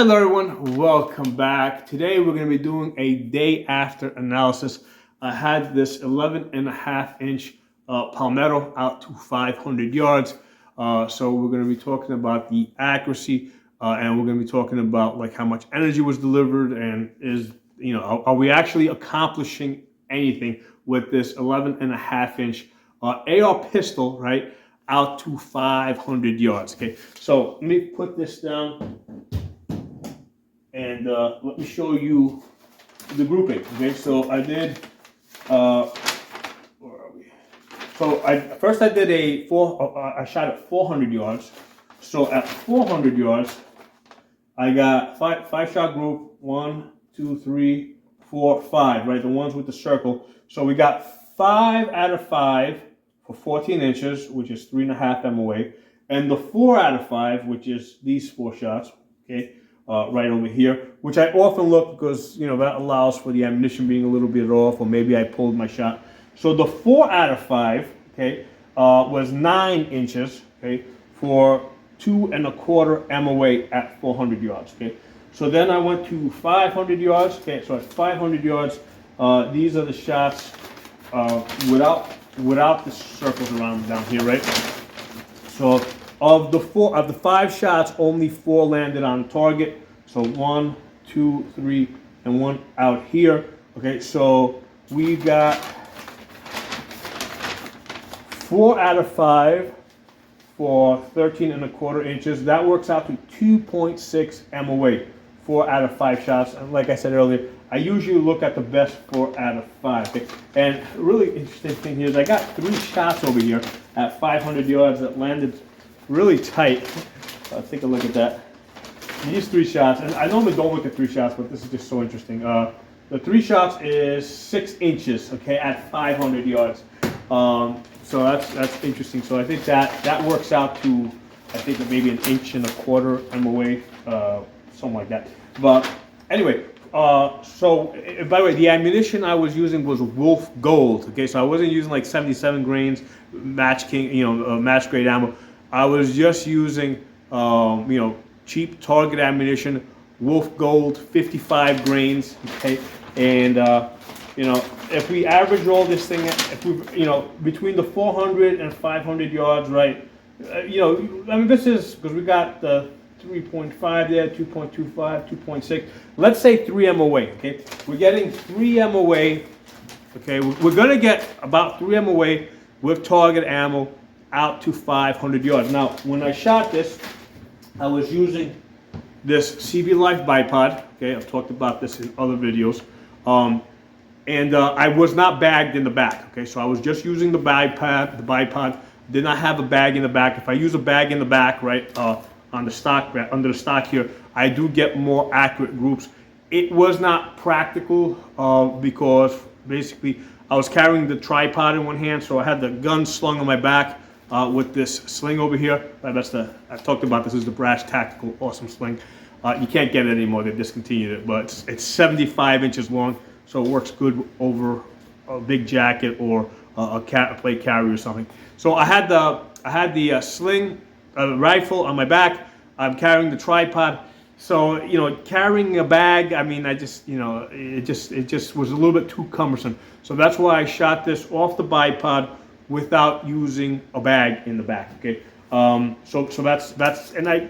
Hello everyone, welcome back. Today we're going to be doing a day after analysis. I had this 11.5-inch Palmetto out to 500 yards. So we're going to be talking about the accuracy and we're going to be talking about like how much energy was delivered and are we actually accomplishing anything with this 11.5-inch AR pistol, right, out to 500 yards. Okay, so let me put this down. And let me show you the grouping. Okay, so I did. Where are we? So first I did I shot at 400 yards. So at 400 yards, I got five shot group. 1, 2, 3, 4, 5. Right, the ones with the circle. So we got 5 out of 5 for 14 inches, which is 3.5 MOA, and the 4 out of 5, which is these 4 shots. Okay. Right over here, which I often look because that allows for the ammunition being a little bit off, or maybe I pulled my shot. So the 4 out of 5, okay, was 9 inches, okay, for 2.25 MOA at 400 yards, okay. So then I went to 500 yards, okay. So at 500 yards, these are the shots without the circles around down here, right? So of the 5 shots, only 4 landed on target. So 1, 2, 3, and 1 out here. Okay, so we got 4 out of 5 for 13.25 inches. That works out to 2.6 MOA. 4 out of 5 shots. And like I said earlier, I usually look at the best 4 out of 5. Okay? And a really interesting thing here is I got 3 shots over here at 500 yards that landed really tight. Let's take a look at that. These 3 shots, and I normally don't look at 3 shots, but this is just so interesting. The 3 shots is 6 inches, okay, at 500 yards. So that's interesting. So I think that works out to, I think maybe 1.25 MOA, something like that. But anyway, so by the way, the ammunition I was using was Wolf Gold. Okay, so I wasn't using like 77 grains, match grade ammo. I was just using, cheap target ammunition, Wolf Gold, 55 grains. Okay, and if we average all this thing, if we, between the 400 and 500 yards, right? I mean, this is because we got the 3.5 there, 2.25, 2.6. Let's say 3 MOA. Okay, we're getting 3 MOA. Okay, we're gonna get about 3 MOA with target ammo out to 500 yards. Now, when I shot this, I was using this CB Life bipod. Okay, I've talked about this in other videos. And I was not bagged in the back. Okay, so I was just using the bipod. The bipod did not have a bag in the back. If I use a bag in the back, right, on the stock, under the stock here, I do get more accurate groups. It was not practical because basically I was carrying the tripod in one hand, so I had the gun slung on my back. With this sling over here. I've talked about this. Is the Brash Tactical Awesome Sling. You can't get it anymore. They discontinued it, but it's 75 inches long, so it works good over a big jacket or a plate carrier or something. So I had the sling rifle on my back. I'm carrying the tripod. So carrying a bag. I mean, it just was a little bit too cumbersome. So that's why I shot this off the bipod without using a bag in the back. Okay, so that's and I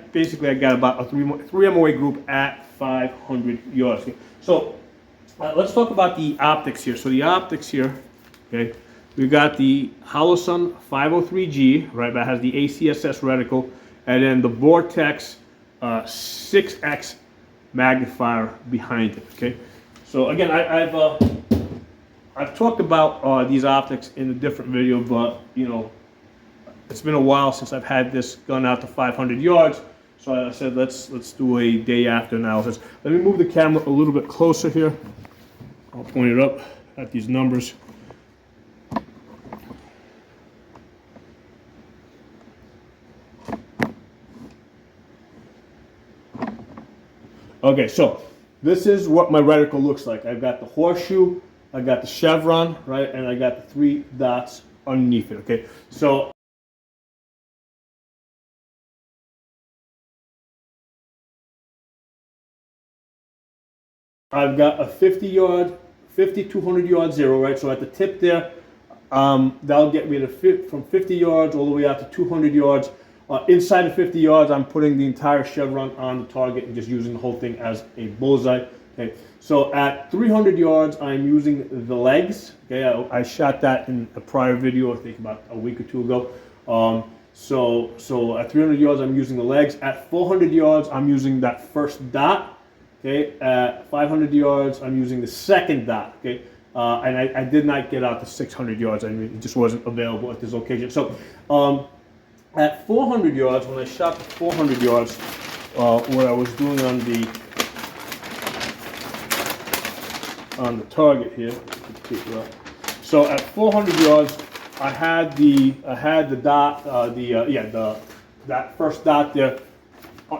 got about a 3 MOA group at 500 yards. Okay? So let's talk about the optics here. So the optics here, okay, we got the Holosun 503G, right? That has the ACSS reticle, and then the Vortex 6X magnifier behind it. Okay, so again, I've talked about these optics in a different video, but it's been a while since I've had this gun out to 500 yards. So I said let's do a day after analysis. Let me move the camera a little bit closer here. I'll point it up at these numbers. Okay, so this is what my reticle looks like. I've got the horseshoe, I got the chevron, right, and I got the 3 dots underneath it, okay? So I've got a 50, 200 yard zero, right? So at the tip there, that'll get me from 50 yards all the way out to 200 yards. Inside of 50 yards, I'm putting the entire chevron on the target and just using the whole thing as a bullseye. Okay, so at 300 yards, I'm using the legs. Okay, I shot that in a prior video, I think about a week or two ago. So at 300 yards, I'm using the legs. At 400 yards, I'm using that first dot. Okay, at 500 yards, I'm using the second dot. Okay, and I did not get out to 600 yards. I mean, it just wasn't available at this location. So at 400 yards, when I shot the 400 yards, what I was doing on the target here. So at 400 yards, I had the dot, that first dot there,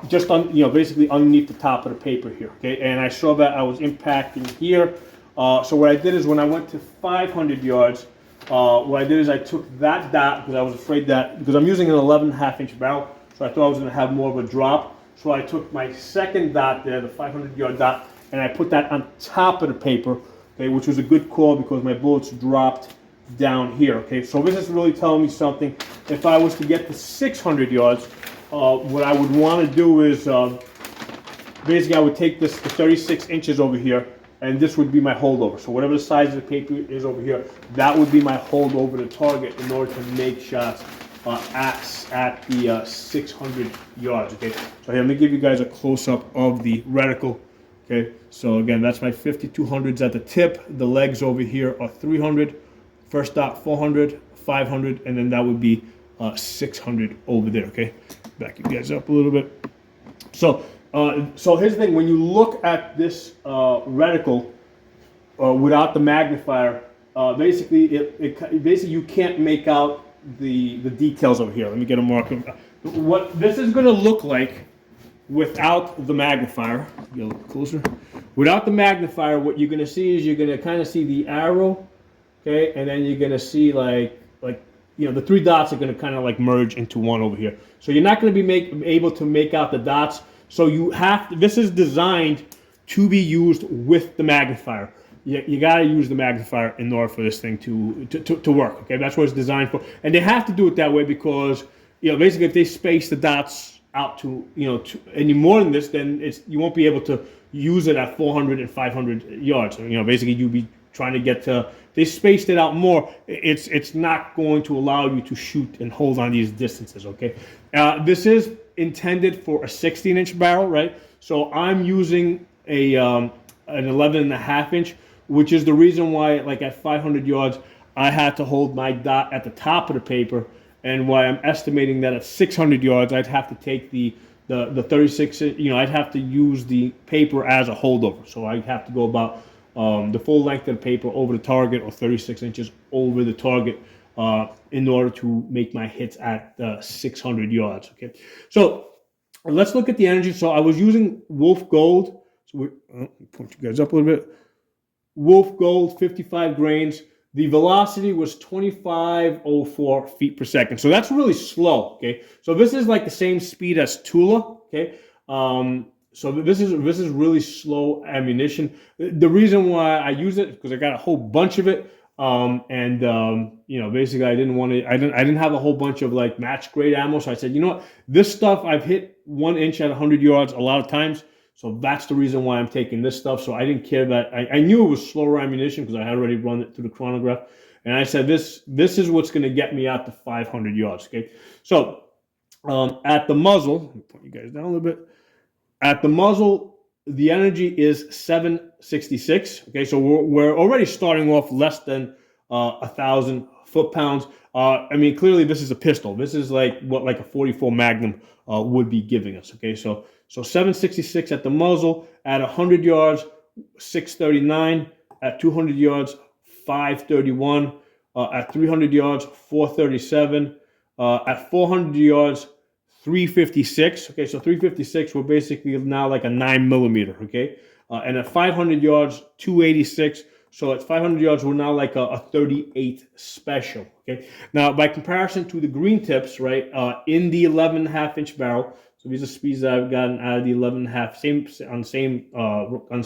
just on, basically underneath the top of the paper here. Okay, and I saw that I was impacting here. So what I did is when I went to 500 yards, what I did is I took that dot because I was afraid that, because I'm using an 11.5 inch barrel, so I thought I was going to have more of a drop. So I took my second dot there, the 500 yard dot, and I put that on top of the paper, okay, which was a good call because my bullets dropped down here. Okay, so this is really telling me something. If I was to get to 600 yards, what I would want to do is basically I would take this 36 inches over here, and this would be my holdover. So whatever the size of the paper is over here, that would be my holdover to target in order to make shots at the 600 yards. Okay, so here, let me give you guys a close-up of the reticle. Okay, so again, that's my 5200s at the tip. The legs over here are 300, first dot 400, 500, and then that would be 600 over there. Okay, back you guys up a little bit. So here's the thing: when you look at this reticle without the magnifier, basically you can't make out the details over here. Let me get a marker. What this is going to look like without the magnifier, get a little closer. Without the magnifier, what you're going to see is you're going to kind of see the arrow, okay, and then you're going to see like the three dots are going to kind of like merge into one over here. So you're not going to be able to make out the dots. So you have to, this is designed to be used with the magnifier. You got to use the magnifier in order for this thing to work. Okay, that's what it's designed for, and they have to do it that way because basically if they space the dots out to any more than this, then you won't be able to use it at 400 and 500 yards. So, basically you'll be trying to get to. If they spaced it out more, it's not going to allow you to shoot and hold on these distances. Okay, this is intended for a 16-inch barrel, right? So I'm using an 11.5 inch, which is the reason why, like at 500 yards, I had to hold my dot at the top of the paper, and why I'm estimating that at 600 yards, I'd have to take the 36, I'd have to use the paper as a holdover. So I'd have to go about the full length of the paper over the target, or 36 inches over the target, in order to make my hits at 600 yards. Okay, so let's look at the energy. So I was using Wolf Gold. So point you guys up a little bit. Wolf Gold, 55 grains. The velocity was 2504 feet per second. So that's really slow. Okay, so this is like the same speed as Tula. Okay, so this is really slow ammunition. The reason why I use it is because I got a whole bunch of it. Basically I didn't have a whole bunch of like match grade ammo. So I said, what, this stuff I've hit 1 inch at 100 yards a lot of times. So that's the reason why I'm taking this stuff. So I didn't care that I knew it was slower ammunition because I had already run it through the chronograph. And I said, this is what's going to get me out to 500 yards. Okay. So, at the muzzle, let me point you guys down a little bit. At the muzzle, the energy is 766. Okay, so we're already starting off less than 1,000 foot-pounds. Clearly this is a pistol. This is like what a 44 Magnum would be giving us. Okay, so 766 at the muzzle. At 100 yards, 639. At 200 yards, 531. At 300 yards, 437. At 400 yards, 356. Okay, so 356, we're basically now like a 9mm. Okay, and at 500 yards, 286. So at 500 yards, we're now like a 38 special. Okay, now by comparison to the green tips, right, in the 11.5 inch barrel, So these are speeds that I've gotten out of the 11.5,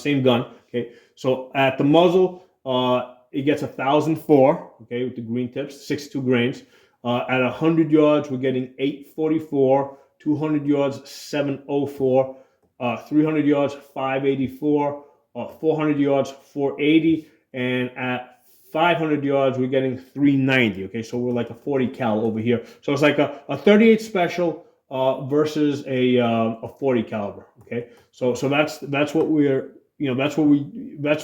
same gun. Okay, so at the muzzle, it gets 1,004. Okay, with the green tips, 62 grains. At 100 yards, we're getting 844. 200 yards, 704. 300 yards, 584. 400 yards, 480, and at 500 yards, we're getting 390. Okay, so we're like a 40 cal over here. So it's like a 38 special versus a 40 caliber. Okay, so that's what we're that's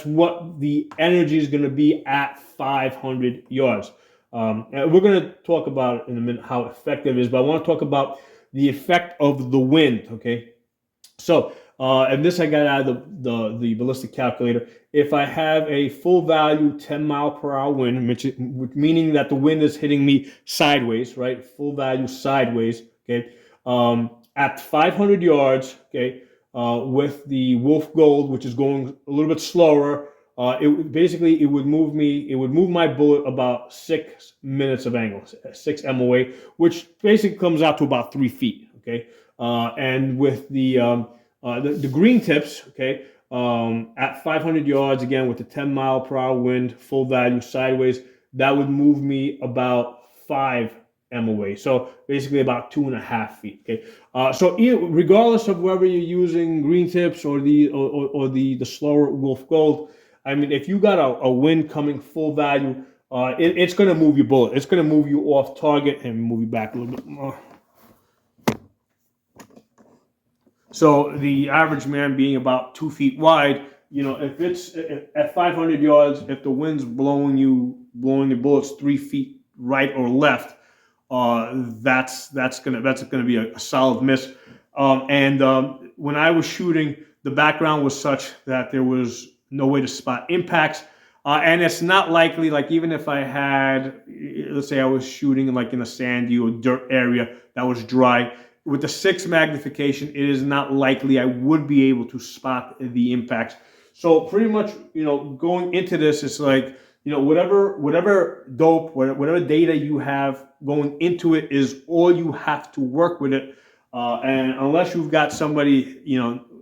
what the energy is going to be at 500 yards. And we're going to talk about in a minute how effective it is, but I want to talk about the effect of the wind. Okay, so and this I got out of the ballistic calculator. If I have a full value 10 mile per hour wind, meaning that the wind is hitting me sideways, right? Full value sideways, okay? At 500 yards, okay, with the Wolf Gold, which is going a little bit slower, it would move my bullet about 6 minutes of angle, 6 MOA, which basically comes out to about 3 feet, okay? And with the green tips, okay, at 500 yards, again, with the 10 mile per hour wind, full value sideways, that would move me about 5 MOA. So basically about 2.5 feet, okay? So regardless of whether you're using green tips or the slower Wolf Gold, I mean, if you got a wind coming full value, it's going to move your bullet. It's going to move you off target and move you back a little bit more. So the average man being about 2 feet wide, if it's at 500 yards, if the wind's blowing your bullets 3 feet right or left, that's gonna be a solid miss. When I was shooting, the background was such that there was no way to spot impacts, and it's not likely. Like even if I had, let's say I was shooting like in a sandy or dirt area that was dry. With the 6 magnification, it is not likely I would be able to spot the impacts. So pretty much, going into this, it's like, whatever dope, whatever data you have going into it is all you have to work with it. And unless you've got somebody,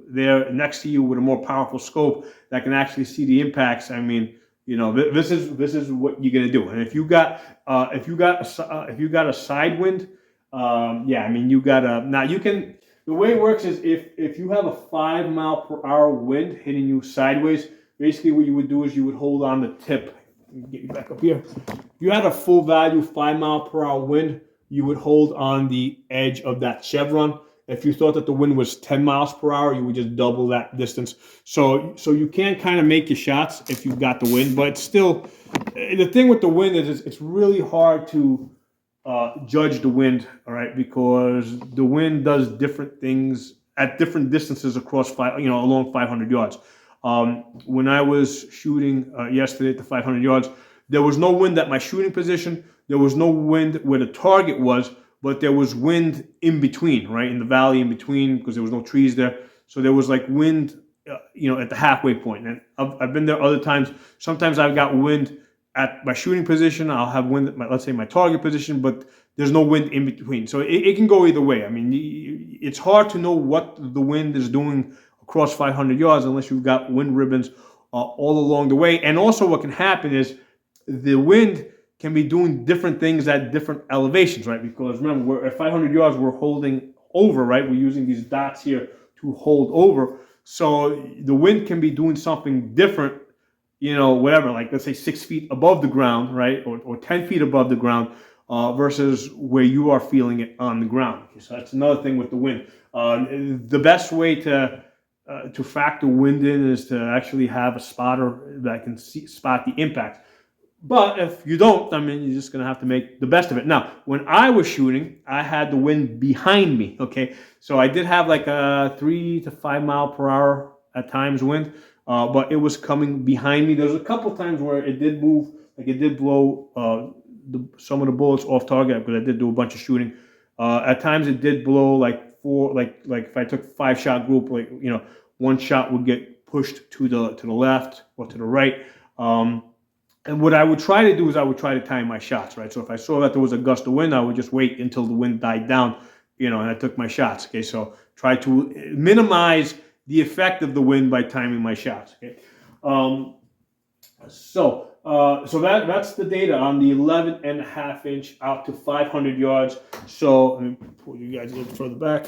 there next to you with a more powerful scope that can actually see the impacts, I mean, this is what you're gonna do. And if you got a side wind. Yeah, I mean, you gotta, now you can, the way it works is if you have a 5 mile per hour wind hitting you sideways, basically what you would do is you would hold on the tip. Let me get you back up here. If you had a full value 5 mile per hour wind, you would hold on the edge of that chevron. If you thought that the wind was 10 miles per hour, you would just double that distance. So you can kind of make your shots if you've got the wind, but still, the thing with the wind is it's really hard to judge the wind, all right, because the wind does different things at different distances across along 500 yards. When I was shooting yesterday at the 500 yards, there was no wind at my shooting position. There was no wind where the target was, but there was wind in between, right, in the valley in between, because there was no trees there. So there was like wind, at the halfway point. And I've been there other times. Sometimes I've got wind at my shooting position. I'll have wind at let's say my target position, but there's no wind in between. So it can go either way. I mean, it's hard to know what the wind is doing across 500 yards unless you've got wind ribbons all along the way. And also what can happen is the wind can be doing different things at different elevations, right? Because remember, we're at 500 yards, we're holding over, right? We're using these dots here to hold over. So the wind can be doing something different, whatever, like let's say 6 feet above the ground, right? Or 10 feet above the ground versus where you are feeling it on the ground. Okay, so that's another thing with the wind. The best way to factor wind in is to actually have a spotter that can spot the impact. But if you don't, I mean, you're just going to have to make the best of it. Now, when I was shooting, I had the wind behind me, okay? So I did have like a 3 to 5 mile per hour at times wind, but it was coming behind me. There was a couple times where it did move, like it did blow some of the bullets off target, because I did do a bunch of shooting. At times it did blow like 4, like if I took 5-shot group, like, one shot would get pushed to the left or to the right. And what I would try to do is I would try to time my shots, right? So if I saw that there was a gust of wind, I would just wait until the wind died down. and I took my shots. Okay, so try to minimize the effect of the wind by timing my shots. Okay, so that's the data on the 11.5-inch out to 500 yards. So let me pull you guys a little further back.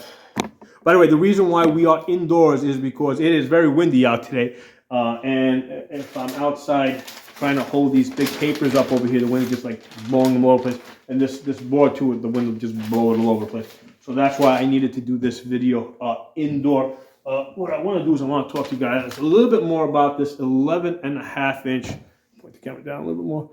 By the way, the reason why we are indoors is because it is very windy out today. And if I'm outside trying to hold these big papers up over here, the wind is just like blowing them all over the place. And this board too, the wind will just blow it all over the place. So that's why I needed to do this video indoor. What I want to do is I want to talk to you guys a little bit more about this 11.5-inch. Point the camera down a little bit more,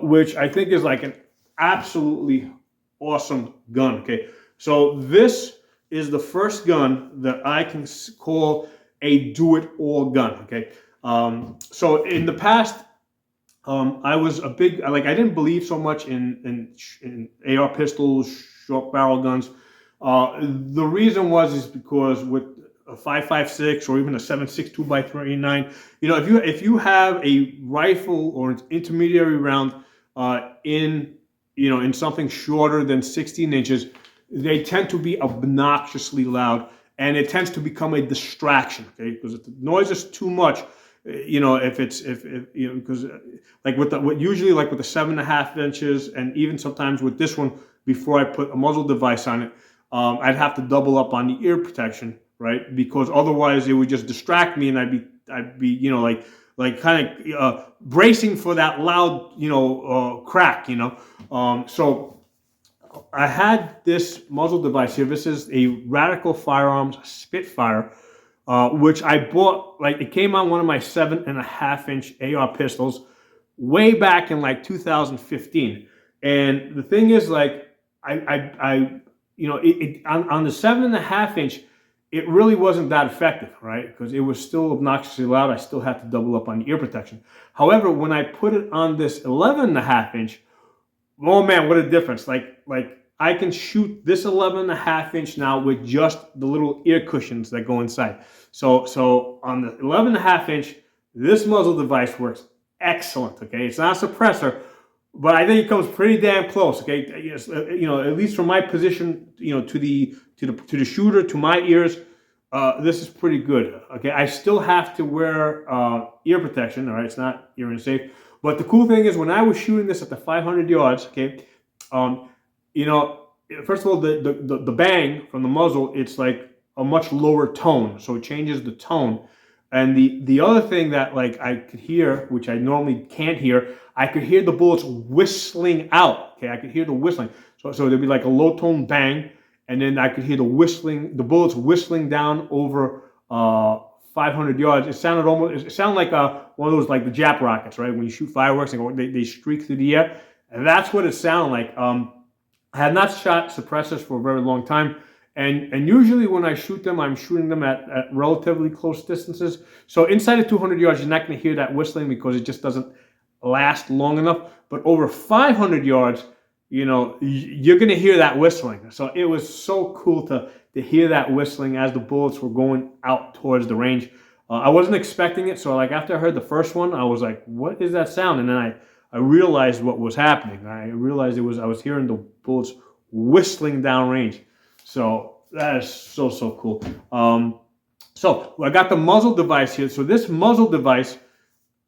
which I think is like an absolutely awesome gun. Okay, so this is the first gun that I can call a do-it-all gun. Okay, so in the past, I was a big I didn't believe so much in AR pistols, short barrel guns. The reason is because with a 5.56 or even a 7.62 x 389, if you have a rifle or an intermediary round in something shorter than 16 inches, they tend to be obnoxiously loud, and it tends to become a distraction. Okay, because if the noise is too much, because like usually with the 7.5 inches, and even sometimes with this one, before I put a muzzle device on it, I'd have to double up on the ear protection, right? Because otherwise it would just distract me, and I'd be kind of bracing for that loud crack. So I had this muzzle device here. This is a Reticle Firearms Spitfire, which I bought, it came on one of my 7.5-inch AR pistols way back in 2015. And the thing is, on the 7.5-inch, it really wasn't that effective, right? Because it was still obnoxiously loud. I still had to double up on the ear protection. However, when I put it on this 11.5-inch, oh man, what a difference. I can shoot this 11.5-inch now with just the little ear cushions that go inside. So on the 11.5-inch, this muzzle device works excellent. Okay, it's not a suppressor, but I think it comes pretty damn close. Okay, yes, at least from my position, to the shooter, to my ears, this is pretty good. Okay, I still have to wear ear protection. All right, it's not ear safe. But the cool thing is, when I was shooting this at the 500 yards, okay, first of all, the bang from the muzzle, it's like a much lower tone, so it changes the tone. And the other thing that I could hear, which I normally can't hear, I could hear the bullets whistling out. Okay, I could hear the whistling. So there'd be like a low tone bang, and then I could hear the bullets whistling down over 500 yards. It sounded like one of those the Jap rockets, right? When you shoot fireworks and they streak through the air. And that's what it sounded like. I had not shot suppressors for a very long time. And usually when I shoot them, I'm shooting them at relatively close distances. So inside of 200 yards, you're not going to hear that whistling because it just doesn't last long enough. But over 500 yards, you're going to hear that whistling. So it was so cool to hear that whistling as the bullets were going out towards the range. I wasn't expecting it. So after I heard the first one, I was like, what is that sound? And then I realized what was happening. I realized I was hearing the bullets whistling downrange. So that is so cool. So I got the muzzle device here. So this muzzle device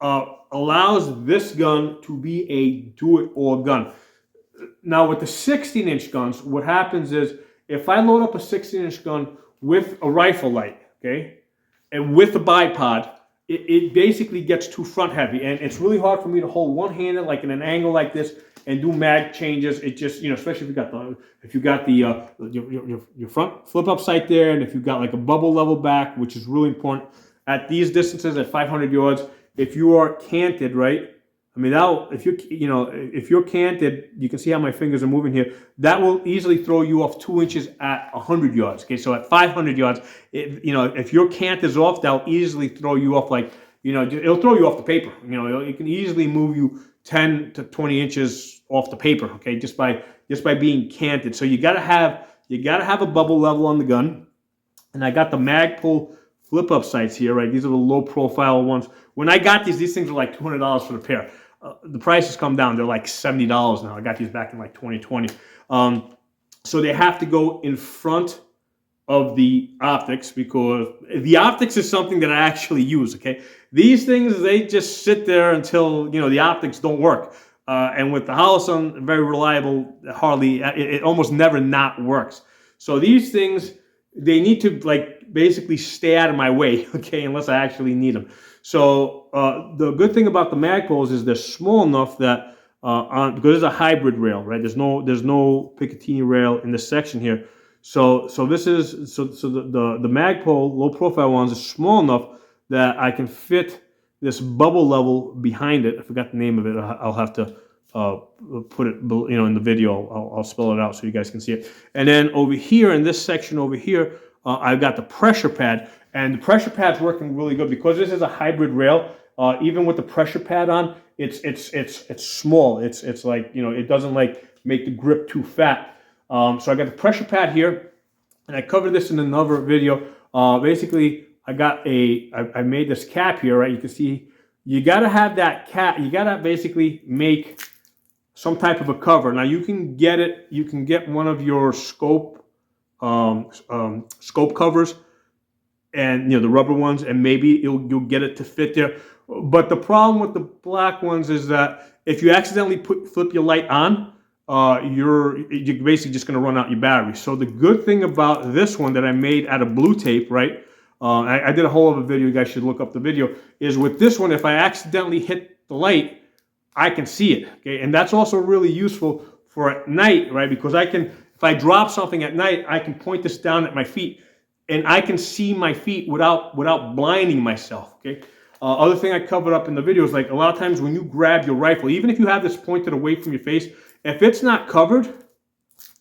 allows this gun to be a do-it-all gun. Now with the 16-inch guns, what happens is if I load up a 16-inch gun with a rifle light, okay, and with a bipod, it basically gets too front heavy, and it's really hard for me to hold one-handed in an angle like this and do mag changes. It just especially if you got your front flip up sight there, and if you've got a bubble level back, which is really important at these distances at 500 yards. If you are canted, right? I mean, if you're canted, you can see how my fingers are moving here. That will easily throw you off 2 inches at 100 yards. Okay, so at 500 yards, if your cant is off, that'll easily throw you off. It'll throw you off the paper. It can easily move you 10 to 20 inches off the paper. Okay, just by being canted. So you gotta have a bubble level on the gun. And I got the Magpul flip up sights here. Right, these are the low profile ones. When I got these things were like $200 for the pair. The price has come down. They're like $70 now. I got these back in 2020. So they have to go in front of the optics, because the optics is something that I actually use. Okay, these things, they just sit there until the optics don't work. And with the Holosun, very reliable, hardly it almost never not works. So these things, they need to like basically stay out of my way, okay, unless I actually need them. So the good thing about the Magpoles is they're small enough that because it's a hybrid rail, right? There's no Picatinny rail in this section here. So this is the Magpole low profile ones is small enough that I can fit this bubble level behind it. I forgot the name of it. I'll have to put it in the video. I'll spell it out so you guys can see it. And then over here in this section over here, I've got the pressure pad, and the pressure pad's working really good because this is a hybrid rail. Even with the pressure pad on, it's small. It's like it doesn't like make the grip too fat. So I got the pressure pad here, and I covered this in another video. Basically, I made this cap here, right? You can see you got to have that cap. You got to basically make some type of a cover. Now you can get it. You can get one of your scope covers, and the rubber ones, and maybe you'll get it to fit there. But the problem with the black ones is that if you accidentally flip your light on, you're basically just going to run out your battery. So the good thing about this one that I made out of blue tape, right? I did a whole other video. You guys should look up the video. Is with this one, if I accidentally hit the light, I can see it. Okay, and that's also really useful for at night, right? Because if I drop something at night, I can point this down at my feet, and I can see my feet without blinding myself. Okay. Other thing I covered up in the video is like a lot of times when you grab your rifle, even if you have this pointed away from your face, if it's not covered,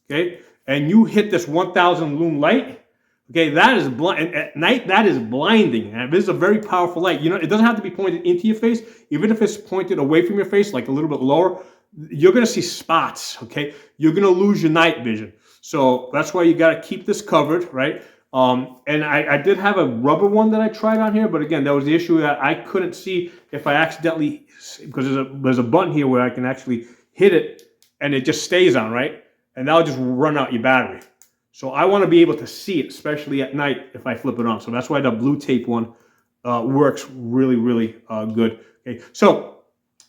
okay, and you hit this 1000 lumen light, okay, that is blind. At night, that is blinding. And this is a very powerful light. It doesn't have to be pointed into your face. Even if it's pointed away from your face, like a little bit lower, you're going to see spots, okay? You're going to lose your night vision. So that's why you got to keep this covered, right? And I did have a rubber one that I tried on here, but again, that was the issue that I couldn't see if I accidentally, because there's a button here where I can actually hit it and it just stays on, right? And that'll just run out your battery. So I want to be able to see it, especially at night if I flip it on. So that's why the blue tape one works really, really good. Okay, so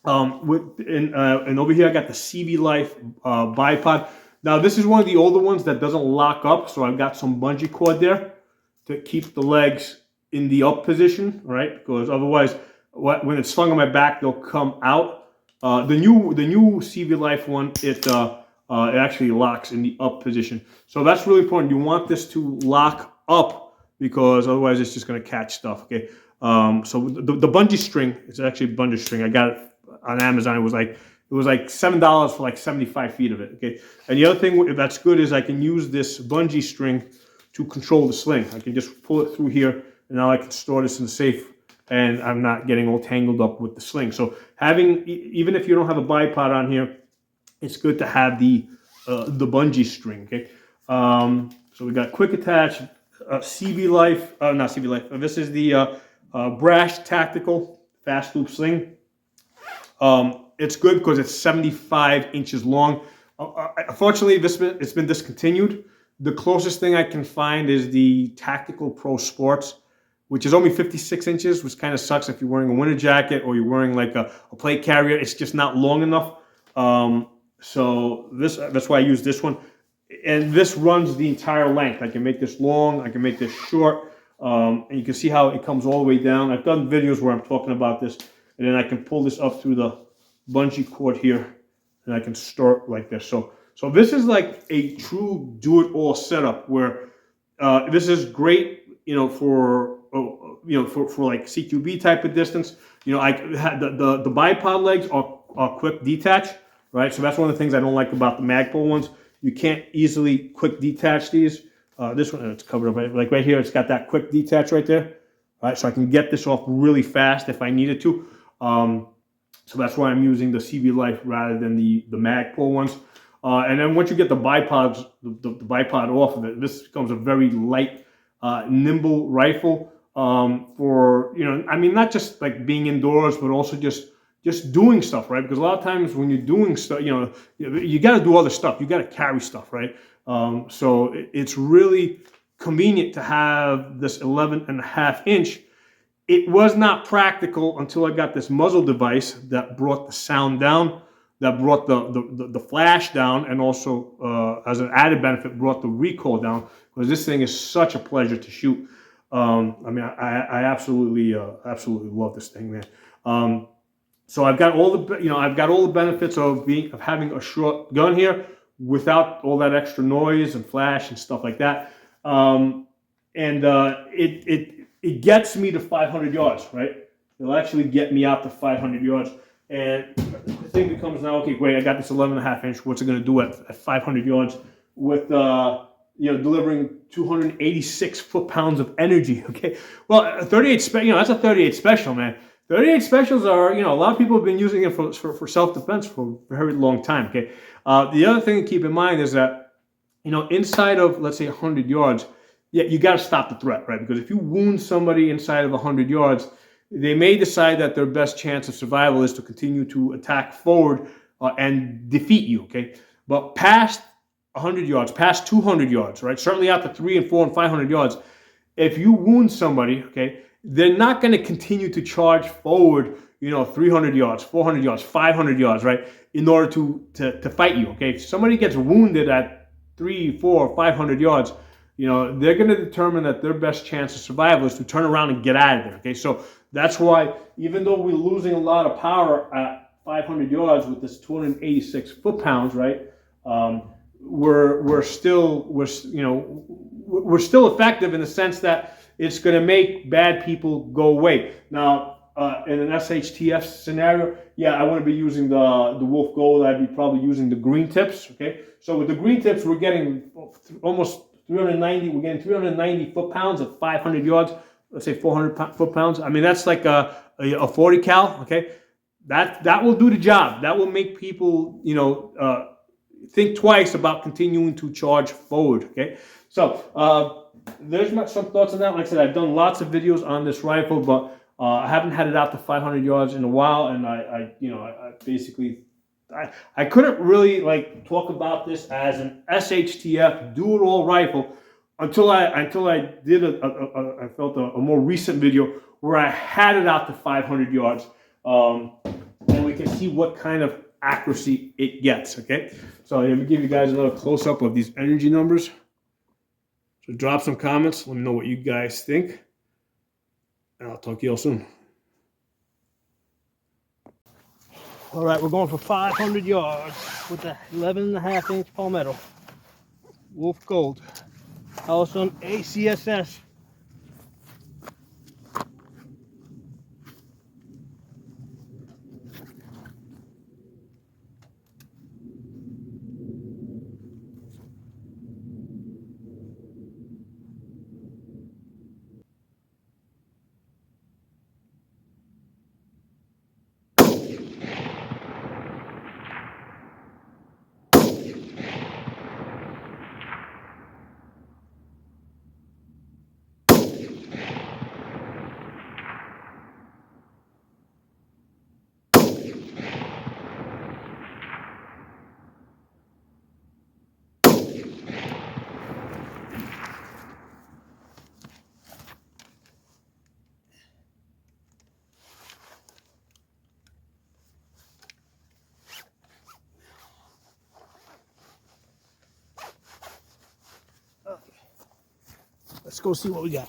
and over here I got the CV Life bipod. Now this is one of the older ones that doesn't lock up, so I've got some bungee cord there to keep the legs in the up position, right? Because otherwise, when it's slung on my back, they'll come out. The new CV Life one, it actually locks in the up position. So that's really important. You want this to lock up because otherwise it's just going to catch stuff. Okay. So the bungee string, it's actually bungee string. I got it on Amazon. It was like $7 for like 75 feet of it. Okay. And the other thing that's good is I can use this bungee string to control the sling. I can just pull it through here, and now I can store this in the safe, and I'm not getting all tangled up with the sling. So even if you don't have a bipod on here, it's good to have the bungee string. Okay. So we got quick attach, CV Life, not CV Life. This is the Brash Tactical Fast Loop Sling. It's good because it's 75 inches long. Unfortunately, it's been discontinued. The closest thing I can find is the Tactical Pro Sports, which is only 56 inches, which kind of sucks if you're wearing a winter jacket or you're wearing like a plate carrier. It's just not long enough. So that's why I use this one. And this runs the entire length. I can make this long, I can make this short. And you can see how it comes all the way down. I've done videos where I'm talking about this, and then I can pull this up through the bungee cord here, and I can store it like this. So this is like a true do-it-all setup where this is great, for like CQB type of distance. I had the bipod legs are quick detach, right? So that's one of the things I don't like about the Magpole ones. You can't easily quick detach these. This one, it's covered up, like right here, it's got that quick detach right there. Right, so I can get this off really fast if I needed to. So that's why I'm using the CV Life rather than the Magpole ones. And then once you get the bipods, the bipod off of it, this becomes a very light, nimble rifle for, not just like being indoors, but also just doing stuff, right? Because a lot of times when you're doing stuff, you got to do other stuff. You got to carry stuff, right? So it's really convenient to have this 11.5 inch. It was not practical until I got this muzzle device that brought the sound down, that brought the flash down, and also as an added benefit brought the recoil down, because this thing is such a pleasure to shoot. I mean, I absolutely love this thing, man. So I've got all the benefits of having a short gun here without all that extra noise and flash and stuff like that. It gets me to 500 yards, right? It'll actually get me out to 500 yards. And the thing becomes now, okay, great, I got this 11.5 inch. What's it going to do at 500 yards with, delivering 286 foot-pounds of energy, okay? Well, 38, that's a 38 special, man. 38 specials are, a lot of people have been using it for self-defense for a very long time, okay? The other thing to keep in mind is that, inside of, let's say, 100 yards, yeah, you got to stop the threat, right? Because if you wound somebody inside of 100 yards, they may decide that their best chance of survival is to continue to attack forward and defeat you, okay? But past 100 yards, past 200 yards, right? Certainly out to 300 and 400 and 500 yards, if you wound somebody, okay, they're not going to continue to charge forward, 300 yards, 400 yards, 500 yards, right, in order to fight you, okay? If somebody gets wounded at 300, 400, 500 yards, they're going to determine that their best chance of survival is to turn around and get out of there, okay? So that's why, even though we're losing a lot of power at 500 yards with this 286 foot-pounds, right, we're still effective in the sense that it's going to make bad people go away. Now, in an SHTF scenario, yeah, I wouldn't be using the Wolf Gold. I'd be probably using the green tips. Okay, so with the green tips, we're getting almost 390. We're getting 390 foot-pounds at 500 yards. Let's say 400 foot-pounds. I mean, that's like a 40 cal. Okay, that will do the job. That will make people, think twice about continuing to charge forward. Okay, so there's some thoughts on that. Like I said, I've done lots of videos on this rifle, but I haven't had it out to 500 yards in a while, and I basically couldn't really talk about this as an SHTF do-it-all rifle until I did I felt a more recent video where I had it out to 500 yards, and we can see what kind of accuracy it gets. Okay, so let me give you guys another close-up of these energy numbers. So drop some comments. Let me know what you guys think. And I'll talk to you all soon. All right, we're going for 500 yards with the 11.5-inch Palmetto. Wolf Gold. Also ACSS. Let's go see what we got.